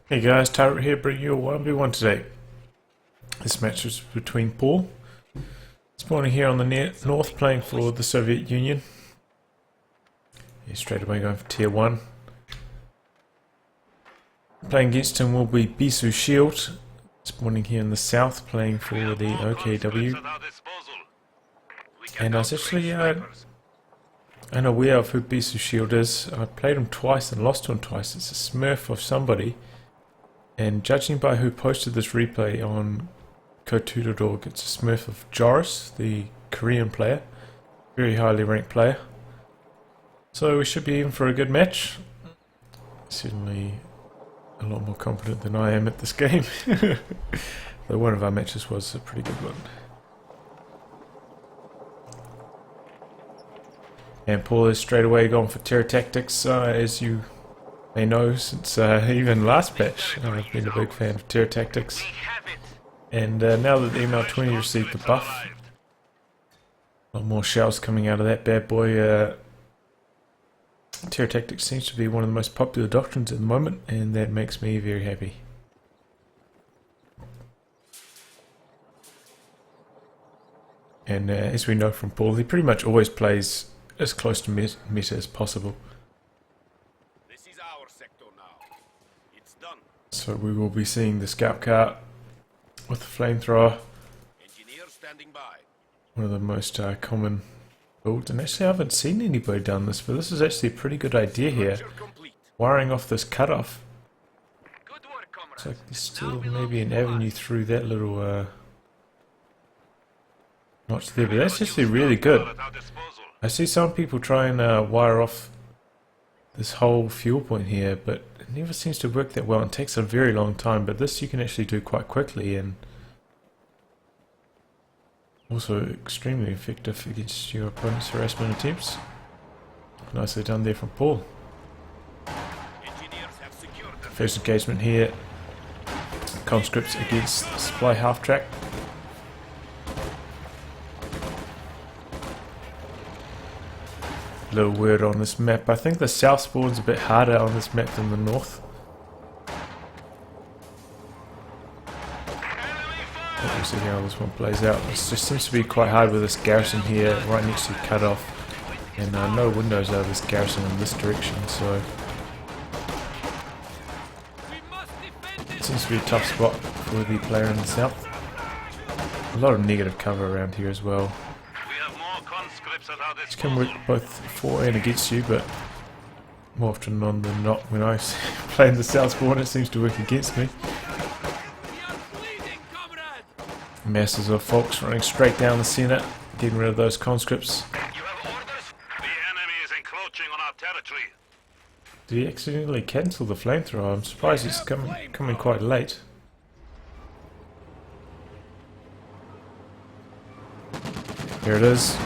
Hey guys, Tyrant here, bringing you a 1v1 today. This match is between Paul, spawning here on the north, playing for the Soviet Union. He's straight away going for tier 1. Playing against him will be Bisu Shield, spawning here in the south, playing for the OKW. And I was actually unaware of who Bisu Shield is. I played him twice and lost to him twice. It's a smurf of somebody. And judging by who posted this replay on COH2.org, it's a smurf of Joris, the Korean player. Very highly ranked player. So we should be in for a good match. Certainly a lot more confident than I am at this game. Though one of our matches was a pretty good one. And Paul is straight away gone for terror tactics, as you may know, since even last patch I've been a big fan of terror tactics. And now that the ML20 received the buff, a lot more shells coming out of that bad boy. Terror tactics seems to be one of the most popular doctrines at the moment, and that makes me very happy. And as we know from Paul, he pretty much always plays as close to meta as possible. This is our sector now. It's done. So we will be seeing the scout car with the flamethrower. Engineer standing by. One of the most common builds. And actually I haven't seen anybody done this, but this is actually a pretty good idea here. Wiring off this cutoff. Good work, comrades. Looks like there's still maybe an avenue through that little notch there, but that's actually really good. I see some people try and wire off this whole fuel point here, but it never seems to work that well and takes a very long time, but this you can actually do quite quickly and also extremely effective against your opponent's harassment attempts. Nicely done there from Paul. First engagement here, conscripts against supply half track. Little word on this map. I think the south spawn's a bit harder on this map than the north. We'll see how this one plays out. It just seems to be quite hard with this garrison here, right next to the cutoff, and no windows out of this garrison in this direction, so it seems to be a tough spot for the player in the south. A lot of negative cover around here as well. This can work both for and against you, but more often than not, when I play in the south spawn, it seems to work against me. Masses of folks running straight down the centre, getting rid of those conscripts. You have orders? The enemy is encroaching on our territory. Did he accidentally cancel the flamethrower? I'm surprised it's coming quite late. Here it is.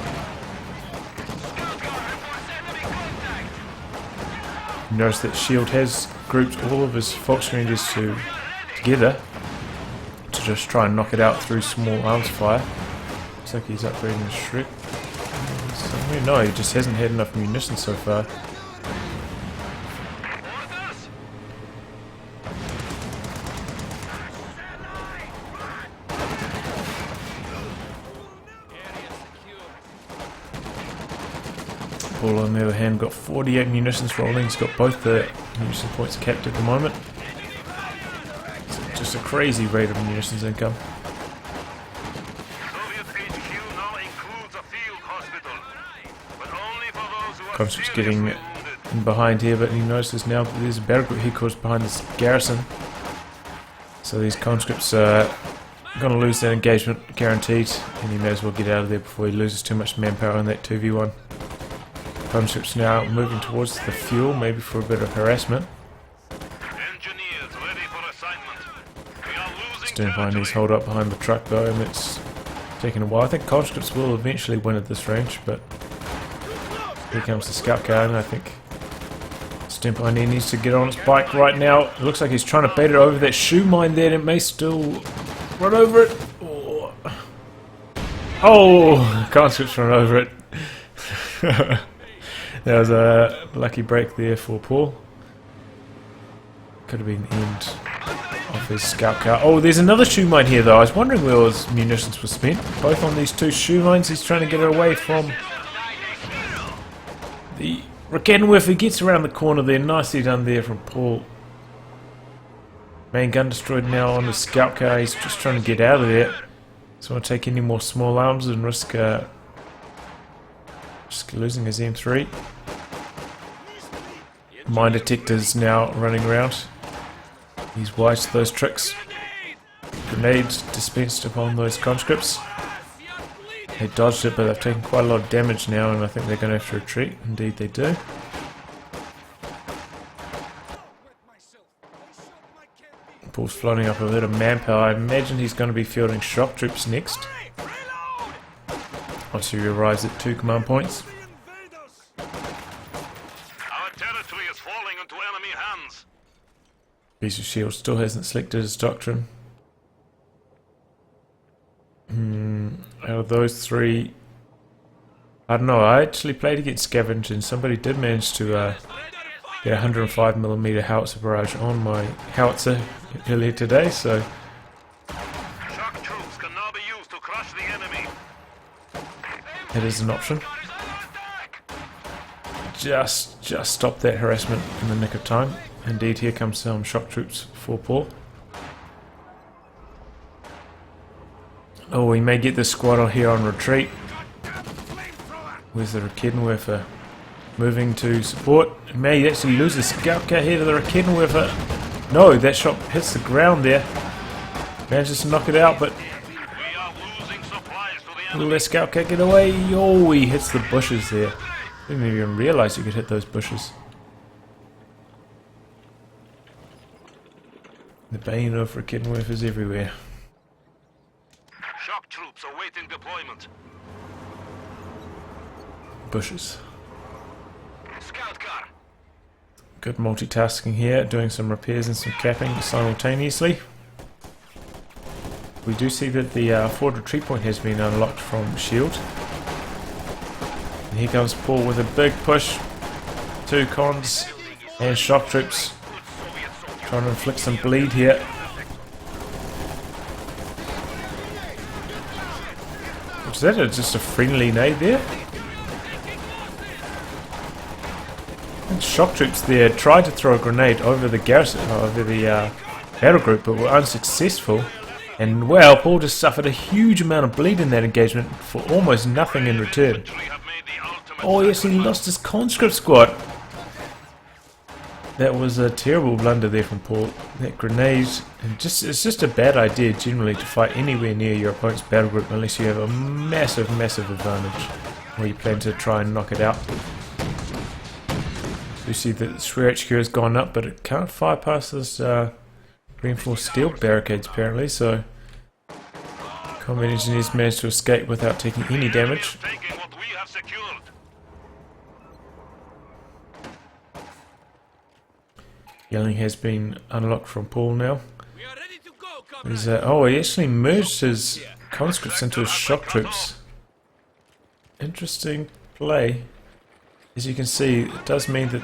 Notice that Shield has grouped all of his Fox Rangers together to just try and knock it out through small arms fire. Looks like he's upgrading his Shrek. No, he just hasn't had enough munitions so far. Paul, on the other hand, got 48 munitions rolling. He's got both the munition points capped at the moment. So just a crazy rate of munitions income. Conscripts getting in behind here, but he notices now that there's a battle group headquarters behind this garrison. So these conscripts are going to lose that engagement, guaranteed, and he may as well get out of there before he loses too much manpower in that 2v1. Conscripts now moving towards the fuel, maybe for a bit of harassment. Stand behind these hold up behind the truck though, and it's taking a while. I think conscripts will eventually win at this range, but here comes the scout car, and I think stand behind here needs to get on its bike right now. It looks like he's trying to bait it over that shoe mine there, and it may still run over it. Oh, conscripts run over it. That was a lucky break there for Paul. could have been the end of his scout car. Oh, there's another shoe mine here though. I was wondering where his munitions were spent. Both on these 2 shoe mines. He's trying to get away from the Raketenwerfer. He gets around the corner there. Nicely done there from PauL. Main gun destroyed now on the scout car. He's just trying to get out of there. Doesn't want to take any more small arms and risk losing his M3. Mine detectors now running around. He's wise to those tricks. Grenades dispensed upon those conscripts. They dodged it, but they've taken quite a lot of damage now, and I think they're going to have to retreat. Indeed they do. PauL's floating up a bit of manpower. I imagine he's going to be fielding shock troops next. Once he arrives at 2 command points. Our territory is falling into enemy hands. Bisu Shield still hasn't selected his doctrine. Out of those 3, I don't know. I actually played against Scavenge, and somebody did manage to get a 105mm howitzer barrage on my howitzer earlier today, so Shock troops can now be used to crush the enemy. it is an option. Just stop that harassment in the nick of time. Indeed, here comes some shock troops for PauL. Oh, we may get this squad on here on retreat. Where's the Raketenwerfer? Moving to support. He may actually lose the scout car here to the Raketenwerfer. No, that shot hits the ground there. Manages to knock it out, but We are losing supplies to the will enemy. that scout car get away? Oh, he hits the bushes there. Didn't even realise you could hit those bushes. The bane of Raketenwerfers everywhere. Shock troops awaiting deployment. Bushes. Scout car. Good multitasking here, doing some repairs and some capping simultaneously. We do see that the forward retreat point has been unlocked from Shield. And here comes PauL with a big push. 2 cons and shock troops trying to inflict some bleed here. Was that just a friendly nade there? And shock troops there tried to throw a grenade over the garrison, over the battle group, but were unsuccessful. And well, PauL just suffered a huge amount of bleed in that engagement for almost nothing in return. We have made the ultimate. Oh yes, he lost his conscript squad. That was a terrible blunder there from PauL. That grenade, and it's just a bad idea generally to fight anywhere near your opponent's battle group unless you have a massive advantage, or you plan to try and knock it out. You see that the Square HQ has gone up, but it can't fire past this reinforced steel barricades apparently, so combat engineers managed to escape without taking any damage. Taking what we have secured. Yelling has been unlocked from PauL now. We are ready to go, There's, oh, he actually merged his conscripts into his shock troops. Interesting play. As you can see, it does mean that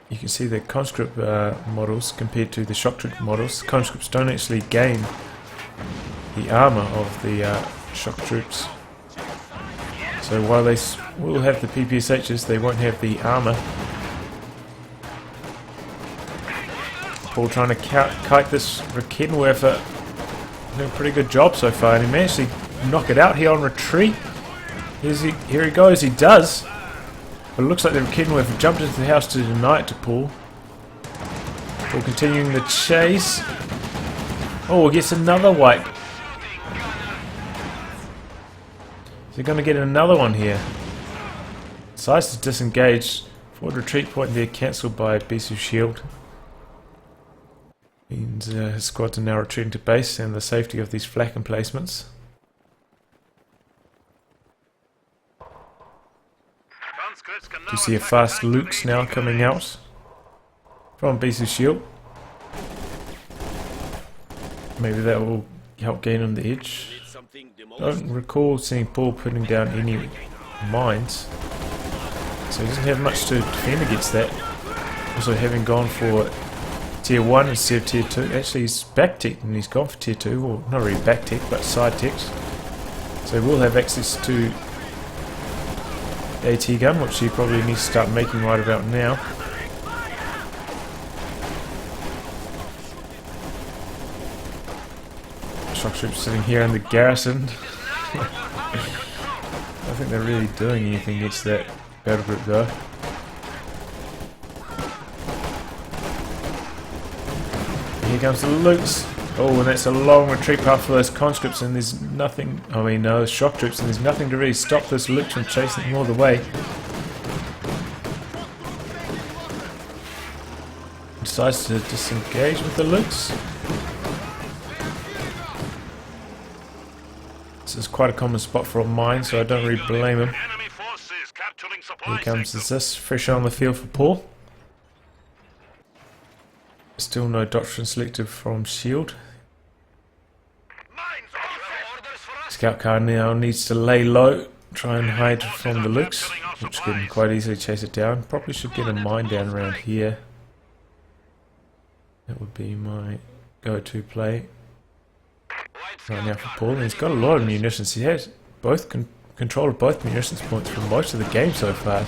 you can see the conscript models compared to the shock troop models. Conscripts don't actually gain the armor of the shock troops. So while they will have the PPSHs, they won't have the armor. PauL trying to kite this Raketenwerfer. Doing a pretty good job so far, and he managed to knock it out here on retreat. Here he goes, he does. But it looks like the Raketenwerfer jumped into the house to deny it to PauL. PauL continuing the chase. Oh, gets another wipe. Is he going to get another one here? Decides to disengage. Forward retreat point there cancelled by Bisu Shield. Means his squads are now retreating to base and the safety of these flak emplacements. You see a fast Luke's now coming out from Bisu Shield. Maybe that will help gain on the edge. Don't recall seeing PauL putting down any mines, so he doesn't have much to defend against that. Also having gone for tier 1 instead of tier 2. Actually, he's back ticked and he's gone for tier 2. Well, not really back ticked, but side ticked. So we'll have access to the AT gun, which he probably needs to start making right about now. Shock troops sitting here in the garrison. I don't think they're really doing anything against that battle group though. Here comes the loots. Oh, and that's a long retreat path for those conscripts, and there's nothing. I mean, no, shock troops, and there's nothing to really stop this loot from chasing them all the way. Decides to disengage with the loots. This is quite a common spot for a mine, so I don't really blame him. Here comes this, fresh on the field for PauL. Still no doctrine selected from Shield. Scout car now needs to lay low, try and hide from the looks, which can quite easily chase it down. Probably should get a mine down around here. That would be my go-to play right now for PauL. And he's got a lot of munitions. He has both control of both munitions points for most of the game so far.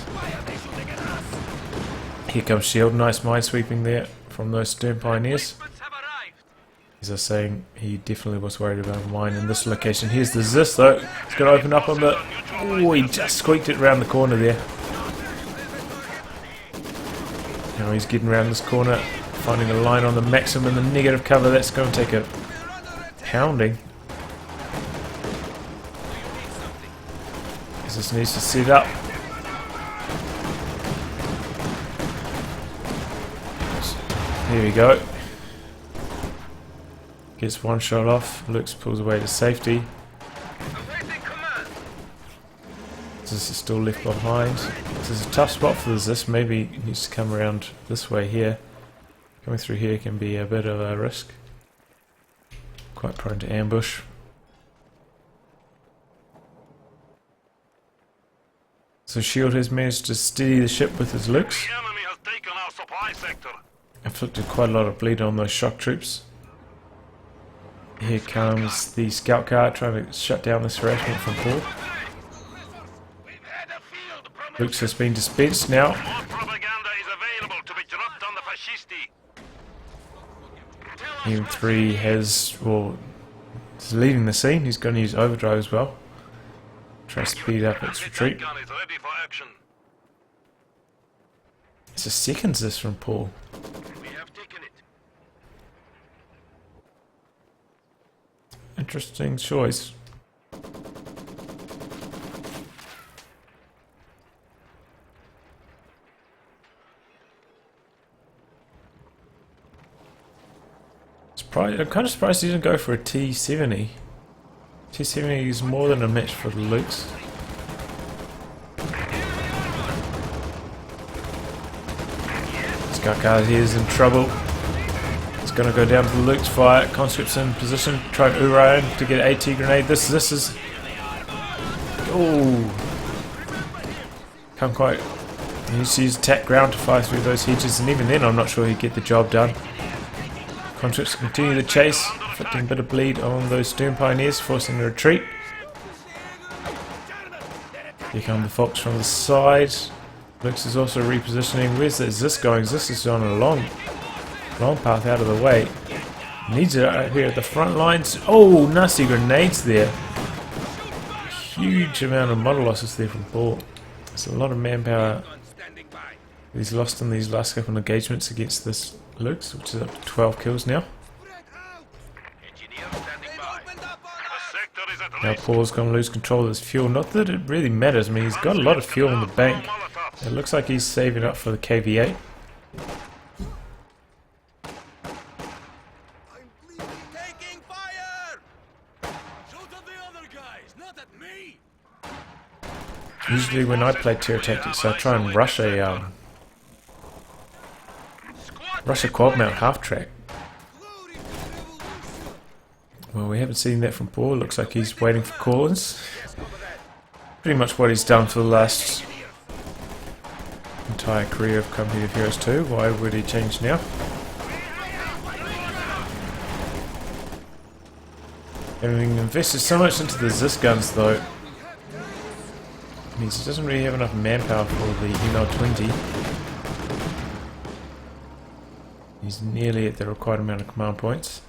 Here comes Shield, nice mine sweeping there from those stern pioneers. As I was saying, he definitely was worried about mine in this location. Here's the Zis though. It's going to open up on the... Oh, he just squeaked it around the corner there. Now he's getting around this corner, finding a line on the maximum and the negative cover. That's going to take a pounding. This needs to set up. Here we go. Gets one shot off. Lux pulls away to safety. This is still left behind. This is a tough spot for the Zis. Maybe he needs to come around this way here. Coming through here can be a bit of a risk. Quite prone to ambush. So Shield has managed to steady the ship with his Lux. Inflicted quite a lot of bleed on those shock troops. Here comes the scout car trying to shut down this harassment from PauL. Lux has been dispensed now. M3 has, well, is leading the scene. He's going to use overdrive as well. Try to speed up its retreat. It's a second Zis from PauL. Interesting choice. I'm kind of surprised he didn't go for a T70. T70 is more than a match for the Lux. Scout car here is in trouble. It's going to go down to the Lux, fire, conscripts in position, try and Uriah to get an AT grenade. This is... Oh! Can't quite... He needs to use attack ground to fire through those hedges, and even then I'm not sure he'd get the job done. Conscripts continue the chase, inflicting a bit of bleed on those stern pioneers, forcing the retreat. Here come the Fox from the side. Lux is also repositioning. Where's that Zis going? Zis is on a long path out of the way. Needs it out here at the front lines. Oh, nasty grenades there. Huge amount of model losses there from PauL. There's a lot of manpower he's lost in these last couple of engagements against this Lux, which is up to 12 kills now. Now PauL's going to lose control of his fuel. Not that it really matters. I mean, he's got a lot of fuel in the bank. It looks like he's saving up for the KV-8. Usually when I play Terror Tactics, I try and rush a quad mount half track. Well, we haven't seen that from PauL. Looks like he's waiting for call-ins. Pretty much what he's done for the last entire career of Company of Heroes 2. Why would he change now? Having invested so much into the Zis guns though, means he doesn't really have enough manpower for the ML20. He's nearly at the required amount of command points.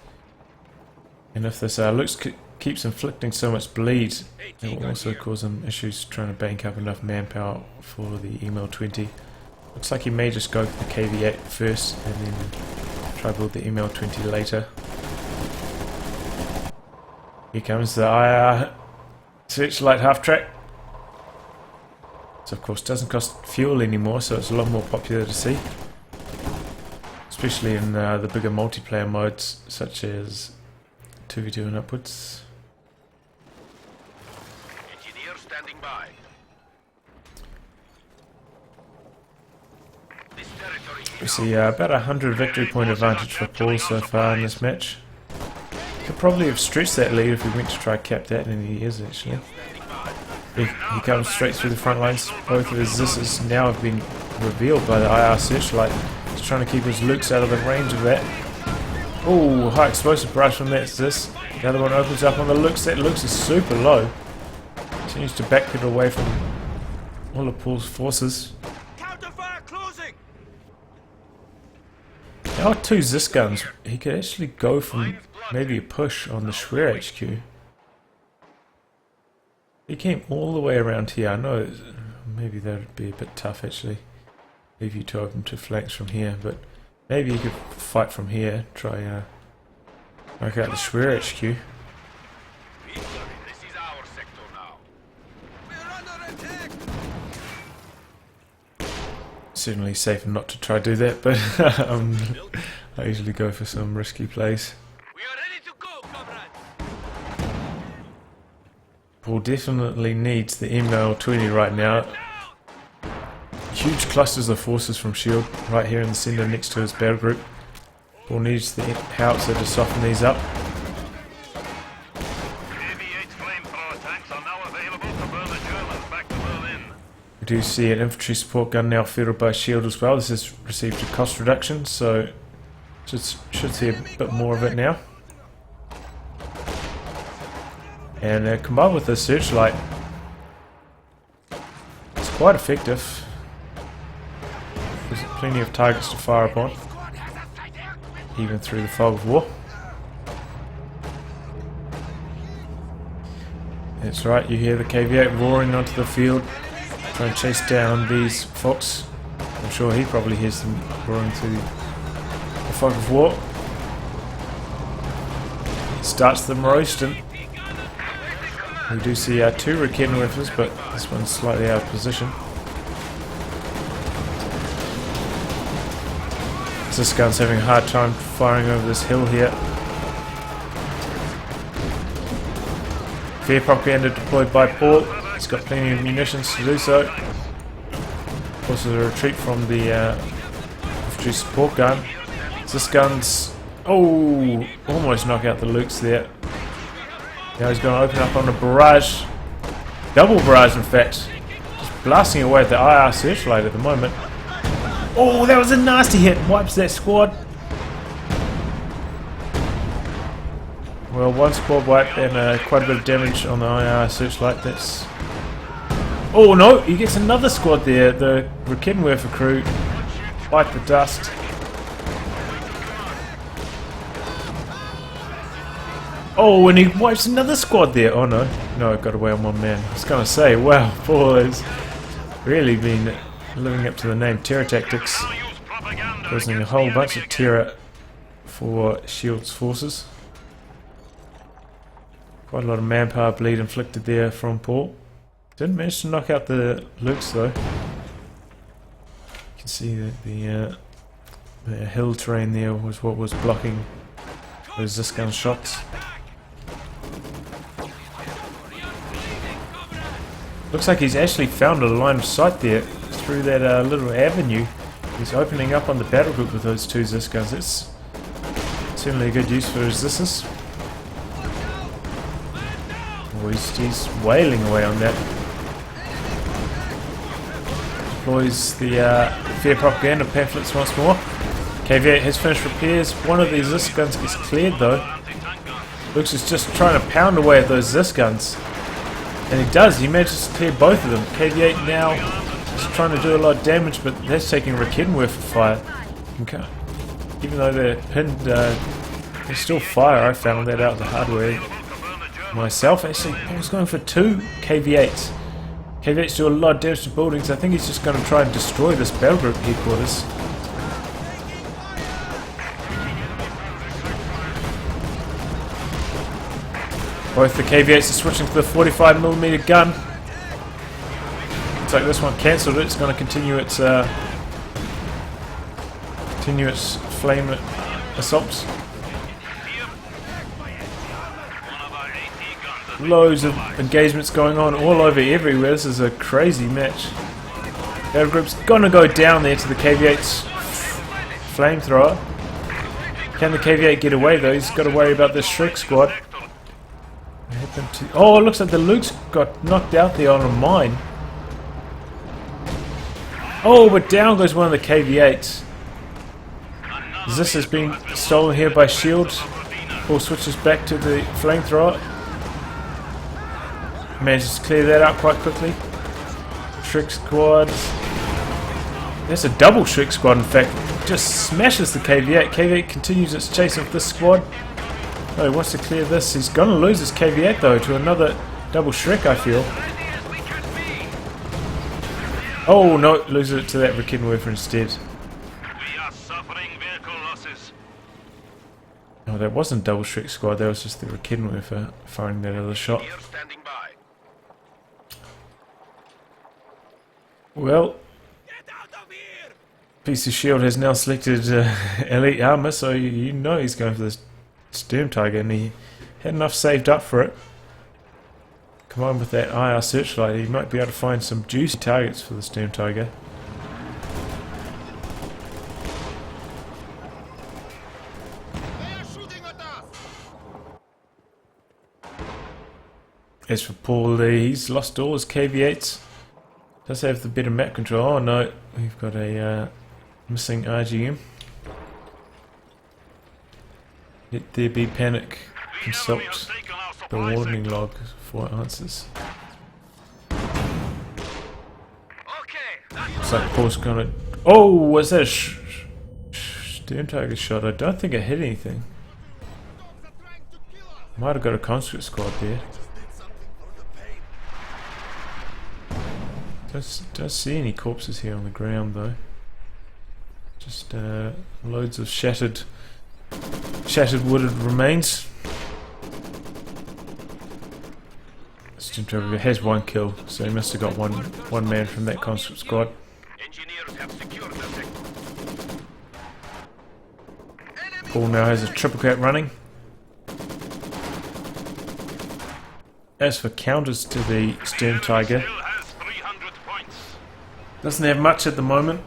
And if this looks keeps inflicting so much bleed, it will also cause him issues trying to bank up enough manpower for the ML20. Looks like he may just go for the KV8 first and then try build the ML20 later. Here comes the IR Searchlight half-track. So of course doesn't cost fuel anymore, so it's a lot more popular to see. Especially in the bigger multiplayer modes such as 2v2 and upwards. Engineer standing by. This territory We see about 100 victory point advantage for PauL so far in this match. Could probably have stretched that lead if we went to try cap that, and he is actually. He comes straight through the front lines. Both of his Zisses now have been revealed by the IR Searchlight. He's trying to keep his Lukes out of the range of that. Oh, high explosive barrage from that Zis. The other one opens up on the Lukes. That Lukes is super low. Continues to backpedal away from all of PauL's forces. Counterfire closing. There are two Zis guns. He could actually go from maybe a push on the Schwer HQ. He came all the way around here. I know maybe that would be a bit tough actually. Leave you two open to flanks from here, but maybe you could fight from here. Try work out the Schwer HQ. This is our sector now. We're under attack. Certainly safer not to try to do that, but I usually go for some risky plays. We are ready to go, comrades. PauL definitely needs the ML20 right now. Huge clusters of forces from SHIELD right here in the center next to his battle group. PauL needs the howitzer to soften these up. We do see an infantry support gun now fielded by SHIELD as well. This has received a cost reduction, so should see a bit more of it now. And combined with the Searchlight, it's quite effective. There's plenty of targets to fire upon, even through the fog of war. That's right, you hear the KV8 roaring onto the field, trying to chase down these Fox. I'm sure he probably hears them roaring through the fog of war. Starts them roasting. We do see two Rekenwerfers, but this one's slightly out of position. This gun's having a hard time firing over this hill here. Fear propaganda deployed by PauL. He's got plenty of munitions to do so. Also a retreat from the infantry support gun. This gun's almost knock out the Lukes there. Now he's going to open up on a barrage. Double barrage in fact. Just blasting away at the IR Searchlight at the moment. Oh, that was a nasty hit. Wipes that squad. Well, one squad wipe and quite a bit of damage on the IR Searchlight. That's... Oh no, he gets another squad there. The Rekenwerfer crew bite the dust. Oh, and he wipes another squad there. Oh no, no, it got away on one man. I was going to say, wow, PauL has really been living up to the name Terror Tactics, causing a whole bunch of terror for SHIELD's forces. Quite a lot of manpower bleed inflicted there from PauL. Didn't manage to knock out the Lukes though. You can see that the hill terrain there was what was blocking those Zis gun shots. Looks like he's actually found a line of sight there through that little avenue. He's opening up on the battle group with those two Zis guns. It's certainly a good use for his Zises. Oh, he's wailing away on that. Deploys the fear propaganda pamphlets once more. KV8 has finished repairs. One of these Zis guns gets cleared though. Luke's is just trying to pound away at those Zis guns. And he does, he manages to clear both of them. KV-8 now is trying to do a lot of damage, but that's taking Rakenworth for fire. Okay. Even though they're pinned, they still fire. I found that out the hard way myself. Actually, I was going for 2 KV-8s. KV-8s do a lot of damage to buildings. I think he's just going to try and destroy this battle group headquarters. Both the KV-8s are switching to the 45mm gun. Looks like this one cancelled it. It's going to continue its flame assaults. Loads of engagements going on all over everywhere. This is a crazy match. Battle group's gonna go down there to the KV-8's flamethrower. Can the KV-8 get away though? He's got to worry about this Shrek squad. Oh, it looks like the Luke's got knocked out there on a mine. Oh, but down goes one of the KV-8s. This has been stolen here by shields. PauL switches back to the flamethrower. Manages to clear that out quite quickly. Shrek squad. There's a double Shrek squad, in fact. Just smashes the KV-8. KV-8 continues its chase of this squad. Oh, he wants to clear this. He's going to lose his KV-8 though to another double Shrek, I feel. Oh no, loses it to that Rakenworth instead. We are suffering vehicle losses. Oh, that wasn't double Shrek squad. That was just the Rakenworth firing that other shot. Here standing by. Well, Get out of here! Bisu Shield has now selected Elite Armor, so you know he's going for this Sturm Tiger, and he had enough saved up for it. Combined with that IR searchlight, he might be able to find some juicy targets for the Sturm Tiger. They are shooting at us! As for PauL.A.D, he's lost all his KV-8s. Does have the better map control. Oh no, we've got a missing RGM. Let there be panic. Consult the warning log for answers. Looks like PauL's gonna. Oh, was that a Sturm Tiger shot? I don't think it hit anything. Might have got a conscript squad there. Don't see any corpses here on the ground though. Just loads of shattered wooded remains. Sturm Tiger has 1 kill, so he must have got one man from that conscript squad. Engineers have secured the sector. PauL now has a triple cap running. As for counters to the Sturm Tiger, doesn't have much at the moment.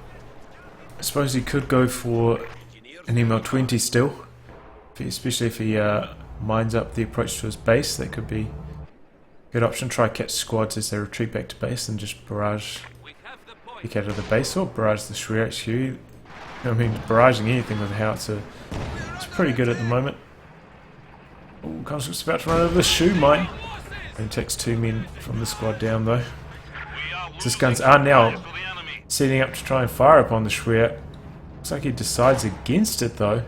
I suppose he could go for an ML20 still, especially if he mines up the approach to his base. That could be a good option. Try catch squads as they retreat back to base and just barrage pick out of the base, or barrage the Shrek HQ. I mean, barraging anything with a howitzer is pretty good at the moment. Oh, Conscript's about to run over the shoe mine. And takes 2 men from the squad down though. His guns are now setting up to try and fire upon the Shrek. Looks like he decides against it though.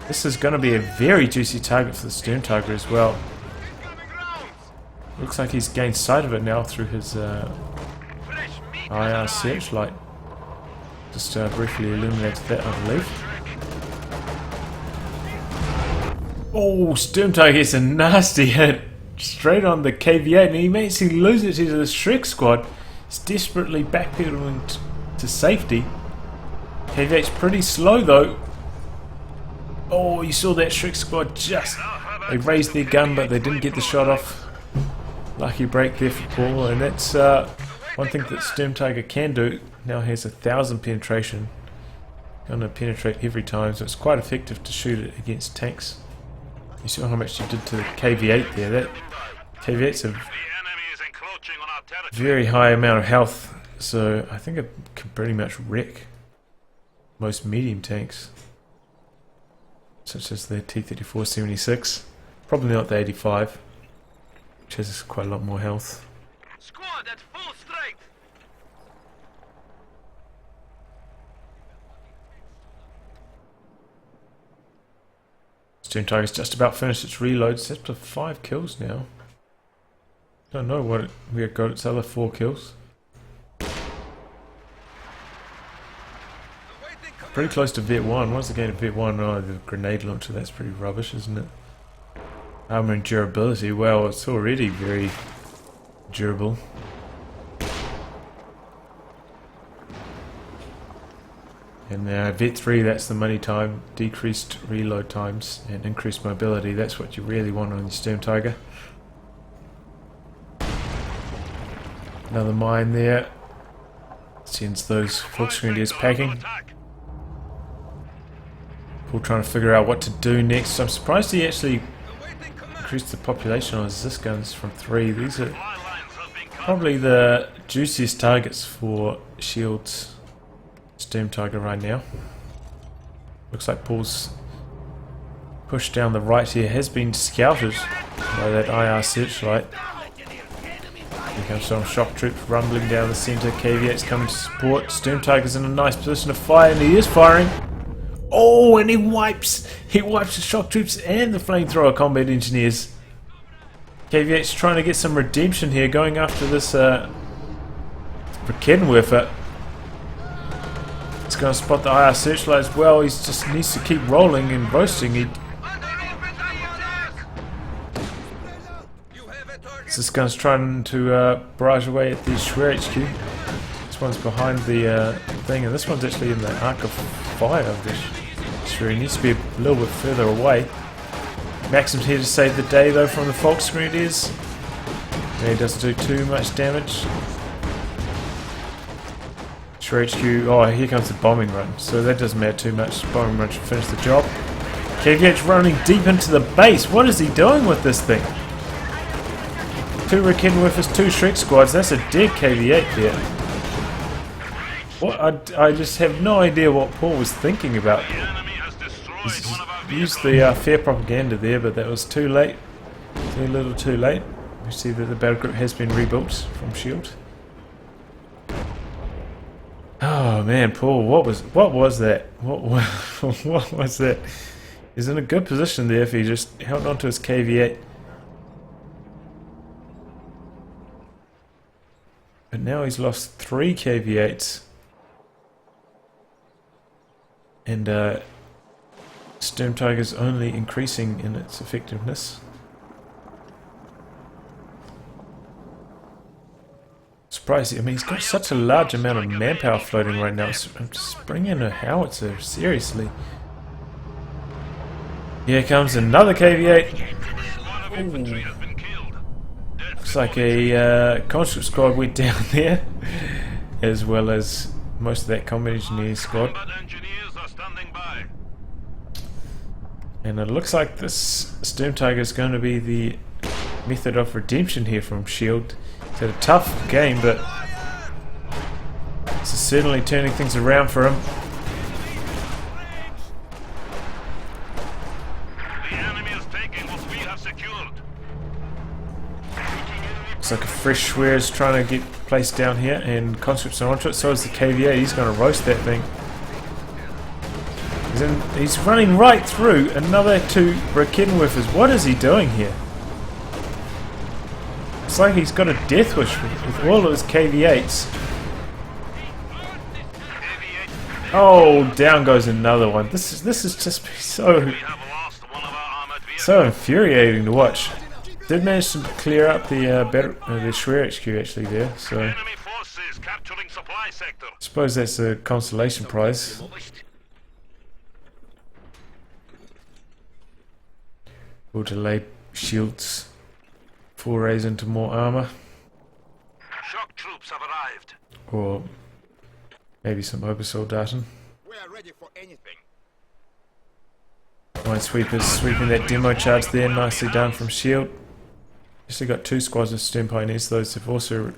This is going to be a very juicy target for the Sturm Tiger as well. Looks like he's gained sight of it now through his IR searchlight. Just briefly illuminated that, I believe. Oh, Sturm Tiger gets a nasty hit straight on the KV-8, and he makes him lose it to the Shrek squad. He's desperately backpedaling to safety. KV-8's pretty slow though. Oh, you saw that Shrek squad just... They raised their gun, but they didn't get the shot off. Lucky break there for PauL, and that's one thing that Sturm Tiger can do. Now has 1,000 penetration. Gonna penetrate every time, so it's quite effective to shoot it against tanks. You saw how much you did to the KV-8 there. That KV-8's a very high amount of health, so I think it can pretty much wreck most medium tanks, such as the T-34-76. Probably not the 85, which has quite a lot more health. Squad at full strength. Steam Tiger's just about finished its reload. It's up to 5 kills now. Don't know what we have got its other 4 kills. Pretty close to Vet 1. Once again, Vet 1, oh, the grenade launcher, that's pretty rubbish, isn't it? Armor and durability, well, it's already very durable. And Vet 3, that's the money time, decreased reload times and increased mobility. That's what you really want on your Steam Tiger. Another mine there. Sends those Fox Grenadiers packing. PauL trying to figure out what to do next. I'm surprised he actually increased the population on his Zis guns from 3. These are probably the juiciest targets for Shield's Steam Tiger right now. Looks like PauL's push down the right here has been scouted by that IR searchlight. Here comes some shock troops rumbling down the centre. KV8's coming to support. Steam Tiger's in a nice position to fire, and he is firing. Oh, and he wipes the shock troops and the flamethrower combat engineers. KV8's trying to get some redemption here, going after this Kenwerfer. He's going to spot the IR searchlight as well. He just needs to keep rolling and roasting. This gun's trying to barrage away at the Schwer HQ. This one's behind the thing, and this one's actually in the arc of fire of the Schwer. He needs to be a little bit further away. Maxim's here to save the day though from the Fox Grenadiers. Yeah, he doesn't do too much damage. Schwer HQ, oh, here comes the bombing run, so that doesn't matter too much. Bombing run should finish the job. KVH running deep into the base. What is he doing with this thing? 2 Kenwerfers, 2 Shrek squads. That's a dead KV8 there. What? I just have no idea what PauL was thinking about. He used the fair propaganda there, but that was too late. Too little too late. We see that the battle group has been rebuilt from Shield. Oh man, PauL, what was that? What was that? He's in a good position there if he just held on to his KV8. But now he's lost 3 KV8s. And Steam Tiger's only increasing in its effectiveness. Surprising, I mean, he's got such a large amount of manpower floating right now. So I'm just bringing in a howitzer, seriously. Here comes another KV8. Ooh. Looks like a conscript squad went down there, as well as most of that combat engineer squad. And it looks like this Steam Tiger is going to be the method of redemption here from Shield. It's had a tough game, but this is certainly turning things around for him. Looks like a fresh Schwer is trying to get placed down here, and conscripts are onto it. So is the KVA. He's going to roast that thing. He's running right through another 2 Kenwerfers. What is he doing here? It's like he's got a death wish with all of his KV8s. Oh, down goes another one. This is just so infuriating to watch. Did manage to clear up the Schwer HQ actually there, so I suppose that's a consolation prize. We'll delay Shield's forays into more armor. Shock troops have arrived. Or maybe some oversold data. We are ready for anything. Minesweepers sweeping that demo charge there, nicely done from Shield. Actually got 2 squads of Stern Pioneers. Those have also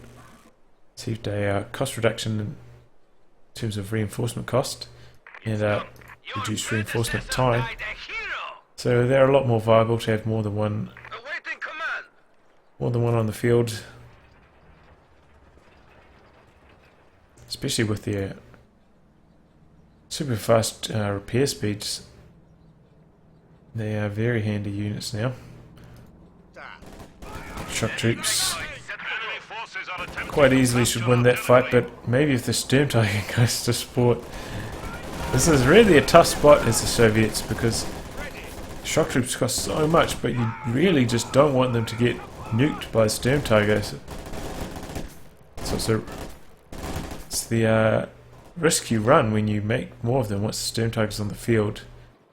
received a cost reduction in terms of reinforcement cost and reduced reinforcement time. So they're a lot more viable to have more than one Awaiting command. on the field. Especially with their super fast repair speeds. They are very handy units now. Shock troops quite easily should win that fight, but maybe if the Sturm Tiger goes to support. This is really a tough spot as the Soviets, because shock troops cost so much, but you really just don't want them to get nuked by the Sturm Tigers. So it's the risk you run when you make more of them once the Sturm Tigers on the field.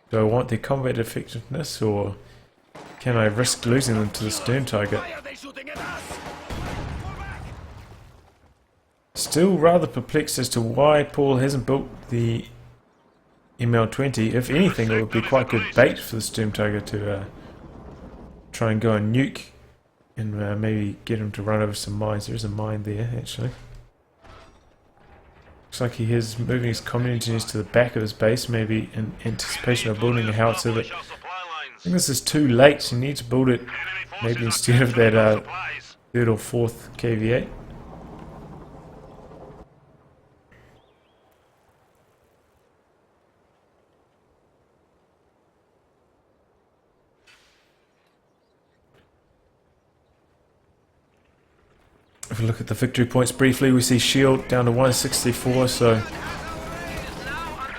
Do I want their combat effectiveness, or can I risk losing them to the Sturm Tiger? Still rather perplexed as to why PauL hasn't built the ML20. If anything, it would be quite good bait for the Sturm Tiger to try and go and nuke and maybe get him to run over some mines. There is a mine there, actually. Looks like he is moving his command engineers to the back of his base, maybe in anticipation of building a howitzer. But I think this is too late. You need to build it maybe instead of that third or fourth KV-8. If we look at the victory points briefly, we see Shield down to 164, so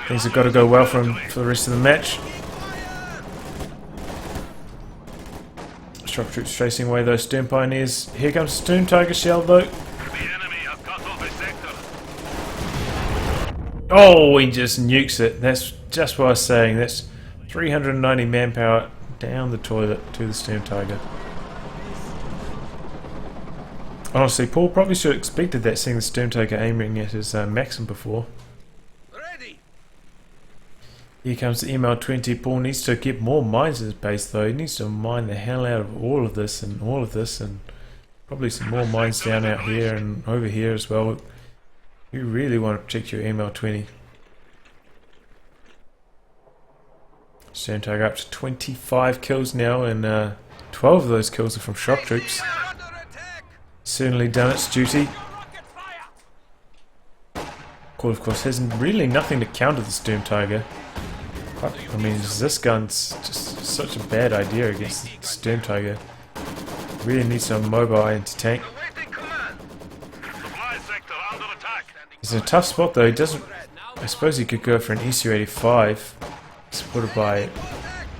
things have got to go well for him for the rest of the match. Shock troops chasing away those Sturm Pioneers. Here comes Sturm Tiger shell though. Oh, he just nukes it. That's just what I was saying. That's 390 manpower down the toilet to the Sturm Tiger. Honestly, PauL probably should have expected that, seeing the Sturm Tiger aiming at his Maxim before. Ready. Here comes the ML20. PauL needs to get more mines in his base though. He needs to mine the hell out of all of this, and probably some more mines down out here and over here as well. You really want to protect your ML20. Sturm Tiger up to 25 kills now, and 12 of those kills are from shock troops. Certainly done its duty. PauL, of course, has really nothing to counter the Sturm Tiger. I mean, this gun's just such a bad idea against the Sturm Tiger. Really needs some mobile anti-tank. He's in a tough spot though. He doesn't. I suppose he could go for an ECU-85, supported by.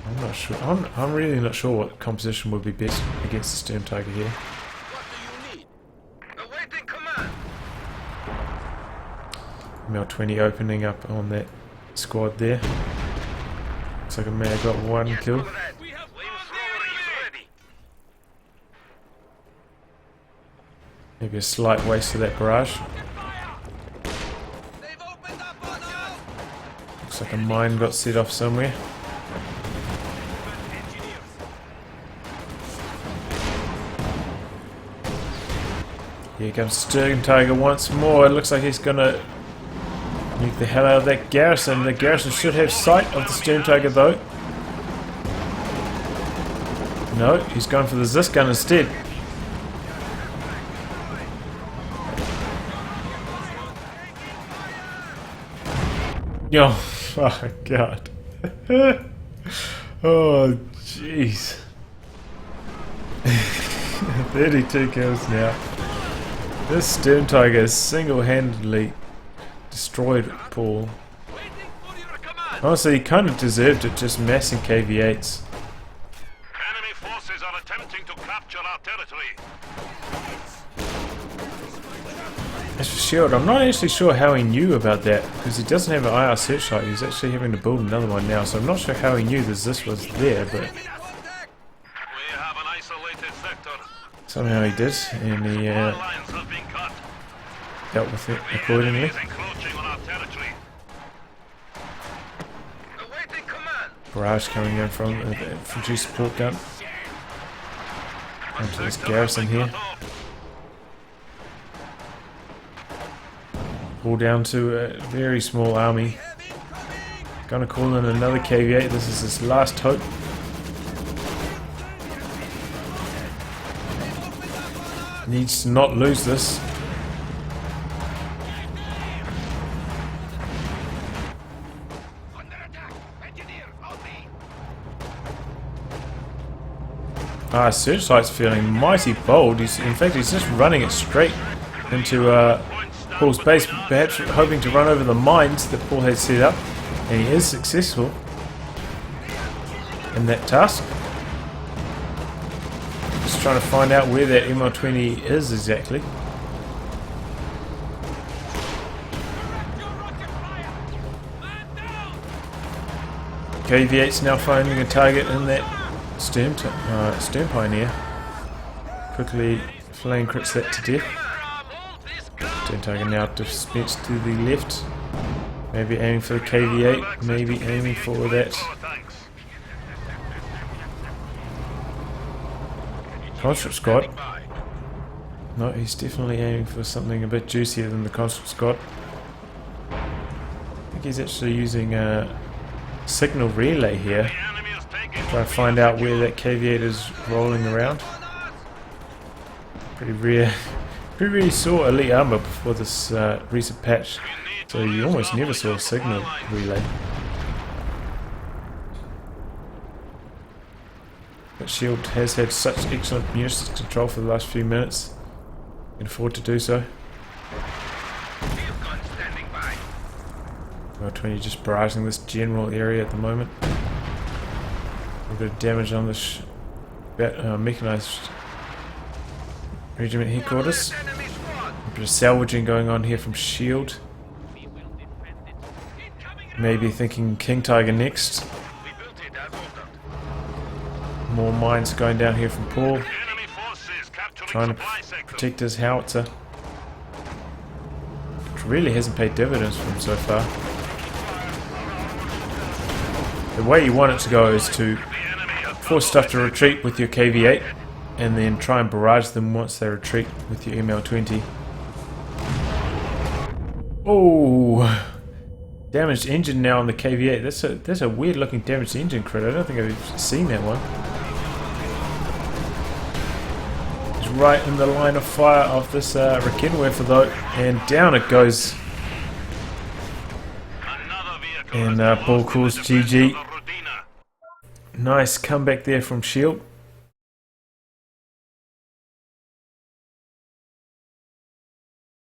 I'm not sure. I'm really not sure what composition would be best against the Sturm Tiger here. ML20 opening up on that squad there. Looks like I may have got one kill. Maybe a slight waste of that barrage. Looks like a mine got set off somewhere. Here comes Sturm Tiger once more. It looks like he's gonna nuke the hell out of that garrison. The garrison should have sight of the Sturm Tiger though. No, he's going for the Zis gun instead. Oh my god. Oh jeez. 32 kills now. This Sturm Tiger has single-handedly destroyed PauL. Honestly, he kind of deserved it, just massing KV-8s. Enemy forces are attempting to capture our territory. As for Shield, I'm not actually sure how he knew about that, because he doesn't have an IR searchlight. He's actually having to build another one now, so I'm not sure how he knew that this was there, but We have an isolated sector. somehow he did, and he Our lines have been cut. dealt with it The enemy accordingly. is encroaching on our territory. Awaiting command. Barrage coming in from the infantry support gun. Onto this garrison here. All down to a very small army. Gonna call in another KV-8. This is his last hope. Needs to not lose this. Searchlight's feeling mighty bold. In fact, he's just running it straight into PauL's base, perhaps hoping to run over the mines that PauL had set up, and he is successful in that task. Just trying to find out where that ML20 is exactly. KV8's now finding a target in that Stern Pioneer. Quickly flame crits that to death. Stern target now dispensed to the left. Maybe aiming for the KV8, maybe aiming for that conscript squad. No, he's definitely aiming for something a bit juicier than the conscript squad. I think he's actually using a signal relay here. Trying to find out where that KV8 is rolling around. Pretty rare. Pretty rare you saw elite armor before this recent patch, so you almost never saw a signal relay. But Shield has had such excellent munitions control for the last few minutes. Can afford to do so. ML20 just barraging this general area at the moment. A bit of damage on this mechanized regiment headquarters. A bit of salvaging going on here from Shield. Maybe thinking King Tiger next. More mines going down here from PauL. Trying to protect his howitzer. Which really hasn't paid dividends for him so far. The way you want it to go is to force stuff to retreat with your KV8 and then try and barrage them once they retreat with your ML20. Oh, damaged engine now on the KV8. That's a weird looking damaged engine crit. I don't think I've seen that one. It's right in the line of fire of this Rakenwerfer though, and down it goes. And PauL calls GG. Nice comeback there from Shield.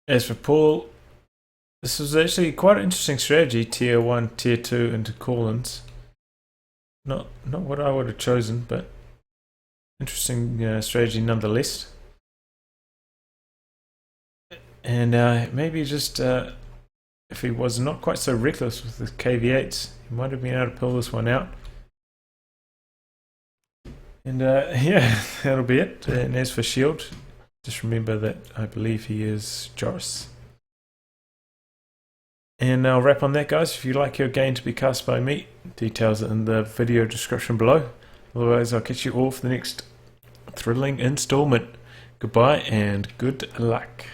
As for PauL, this was actually quite an interesting strategy, tier 1, tier 2 into call-ins. Not what I would have chosen, but interesting strategy nonetheless. And maybe just if he was not quite so reckless with his KV8s, he might have been able to pull this one out. And yeah, that'll be it. And as for Shield, just remember that I believe he is Joris. And I'll wrap on that, guys. If you like your game to be cast by me, details are in the video description below. Otherwise, I'll catch you all for the next thrilling installment. Goodbye and good luck.